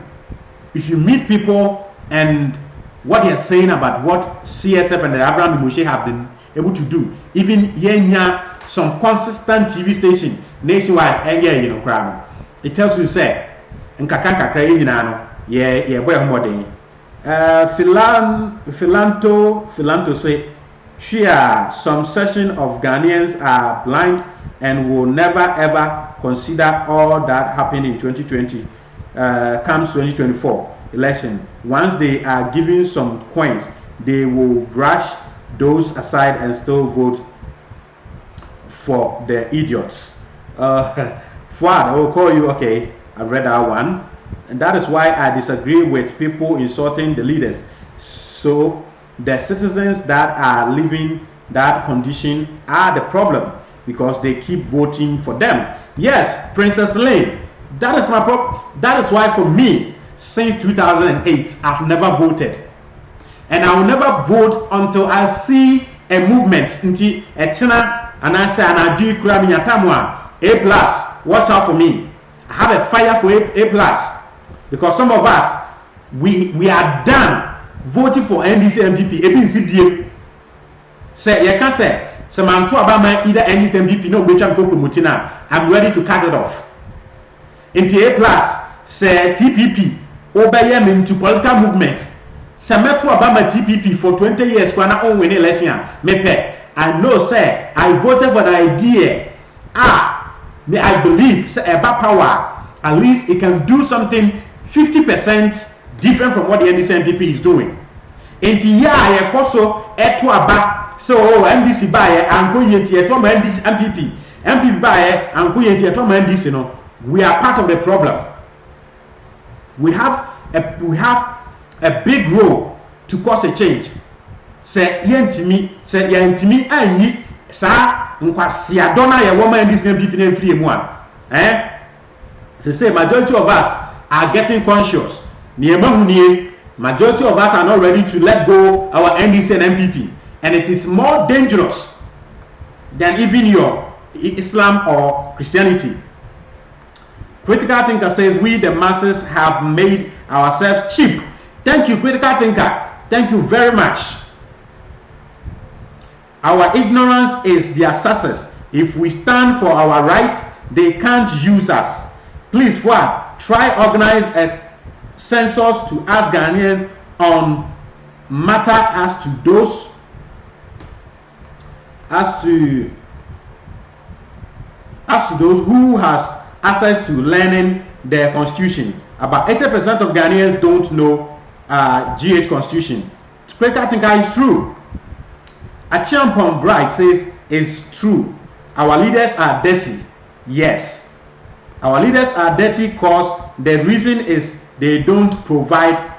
if you meet people and what they are saying about what CSF and the Abraham Moshe have been able to do, even here some consistent TV station nationwide, and you know, crime. It tells you say, and kakaka crying in ano, boy modern. Philanto say, sure, some section of Ghanaians are blind and will never ever consider all that happened in 2020 comes 2024 election. Once they are given some coins, they will brush those aside and still vote for the idiots. Fuad, I will call you. Okay, I've read that one, and that is why I disagree with people insulting the leaders. So the citizens that are living that condition are the problem because they keep voting for them. Yes, Princess Lane, that is my problem. That is why for me, since 2008, I've never voted, and I will never vote until I see a movement. Inti etina and I say anadu kura minyatamwa A+. Watch out for me. I have a fire for A+, because some of us we are done voting for NDC MPP. APCDA say you can say some man to about my either NDC MPP no which I'm going to I'm ready to cut it off. Into A+ say TPP obey them into political movement. Semetu Obama TPP for 20 years when I own winning election. I know, say, I voted for the idea. I believe, say, about power, at least it can do something 50% different from what the NDC is doing. In the year, I also eto aba so MDC buy and go yeti eto MPP buy and go yeti eto MDC no. We are part of the problem. We have a big role to cause a change. Say yentimi anyi sa nkwasi adona ye woman this name people name free mu say majority of us are getting conscious. Majority of us are not ready to let go our NDC and MPP, and it is more dangerous than even your Islam or Christianity. Critical Thinker says we the masses have made ourselves cheap. Thank you, Critical Thinker. Thank you very much. Our ignorance is their success. If we stand for our rights, they can't use us. Please, try organize a census to ask Ghanaians on matter as to those who has access to learning their constitution. About 80% of Ghanaians don't know GH constitution. Critical Thinker is true. Achiampong Bright says it's true. Our leaders are dirty. Yes. Our leaders are dirty because the reason is they don't provide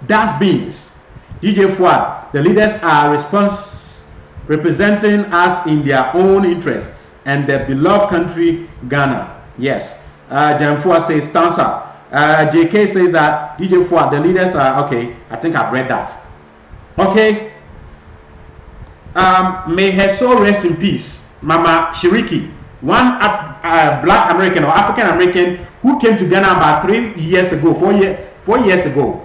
dustbins. DJ Fuad, the leaders are representing us in their own interest and the beloved country Ghana. Yes. Jan Fuad says thumbs up. JK says that DJ Fuad, the leaders are okay. I think I've read that. Okay. May her soul rest in peace. Mama Shiriki, one black American or African American who came to Ghana about 4 years ago. 4 years ago.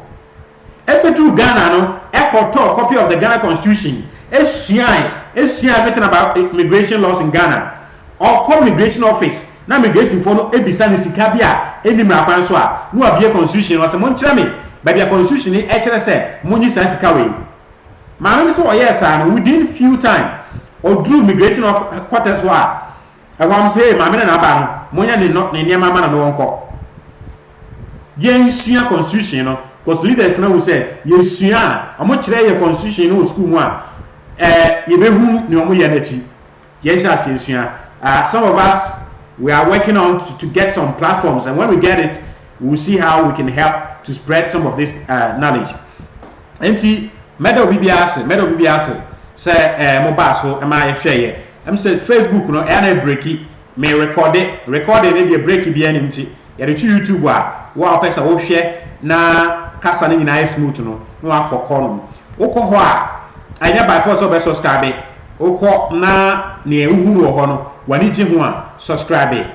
Ever through Ghana, no, echo copy of the Ghana Constitution. Everything about immigration laws in Ghana. Or call immigration office. Now immigration for no ebisa ni sikabia eni mrapan so a no abie constitution o se mon kire me ba bia constitution ni e kire se monyi san sikawe. Ma no so yes and within few time or drew immigration quarters wa e wam say ma me na ba no monya ni no ni niam ma na no wonko yen sua constitution no because leaders now will say yen sua omo kire ye constitution no school mu a ye behu ni omo ye na chi yen sha sua some of us we are working on to get some platforms, and when we get it, we'll see how we can help to spread some of this knowledge. Enti medo bibiase say mobile so am I share I'm say Facebook no e breaki me record it dey breaki bi anim ti ya de YouTube a wa pesa wo hwe na kasa ni nyina smooth no akokọ no wokọ ho a anya by force of subscribe wokọ na ne ehuru ho no wani ji ho a subscribe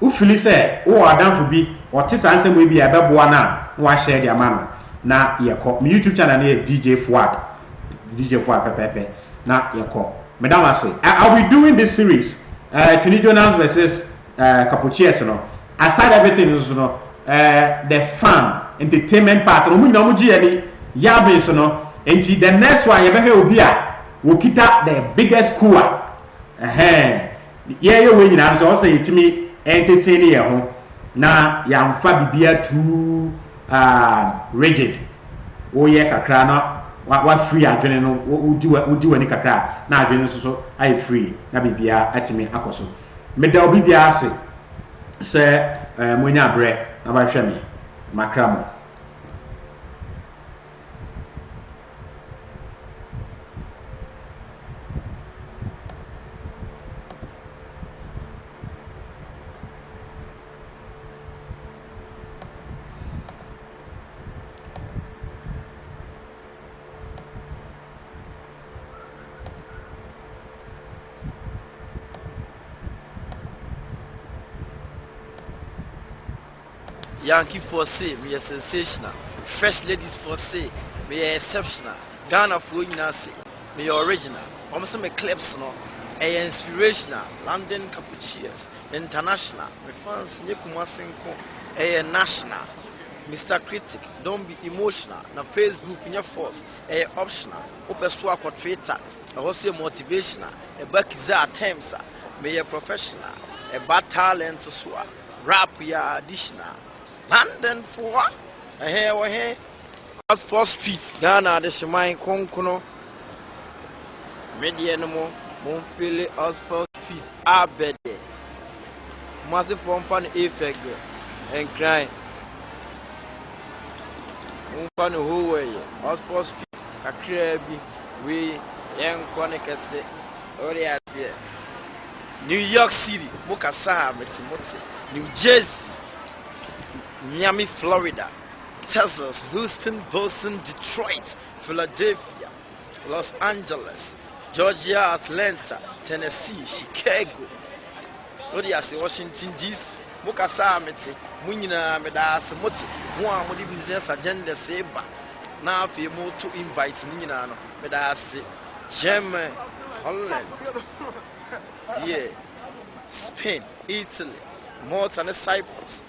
ufili say wo adamfo bi ote sansem we bi abeboa na wa share dia ma no na yekọ me YouTube channel na DJ Fuad pepe na yekọ madam I say I'll be doing this series Tony Jonas versus Capuchies no aside everything is no the fun entertainment part no mu nyina mu ji ani yabe so no enti the next one ye be he obi a wo kita the biggest cooler ye we nyina so say yetimi entertain ye ho na yamfa bibia too rigid o ye kakra na wa free adwene no udi wani kakra na adwene so ai free na bibia atimi akoso meda obi bia ase se monya bre na ba hwe me makramo Yankee for say me a sensational. Fresh ladies for say me a exceptional. Ghana for you now say me original. Almost me clips no. A inspirational. London Capuchiers International. Me fans nye Kumasinko. A national. Mr. Critic, don't be emotional. Na Facebook in your force, optional. Open swap or Twitter, also motivational. A back is attempts, may a professional, a bad talent to swap. Rap ya additional. London for a hair or hair. As for street, Ghana, the Shemai Konkono. Media no more, Monfili, as for street, are better. Massive form fan effect and crying. Monfan whole way, as for street, a crabby, we young Connicase, Orias. New York City, Mokasa, Metimoti, New Jersey, Miami, Florida, Texas, Houston, Boston, Detroit, Philadelphia, Los Angeles, Georgia, Atlanta, Tennessee, Chicago, Washington DC, Mokasa, Meti, Munina, Medas, Moti, one business agenda, Seba. Now, if you more to invite Nina, Medas, Germany, Holland. Yeah, Spain, Italy, Malta and Cyprus,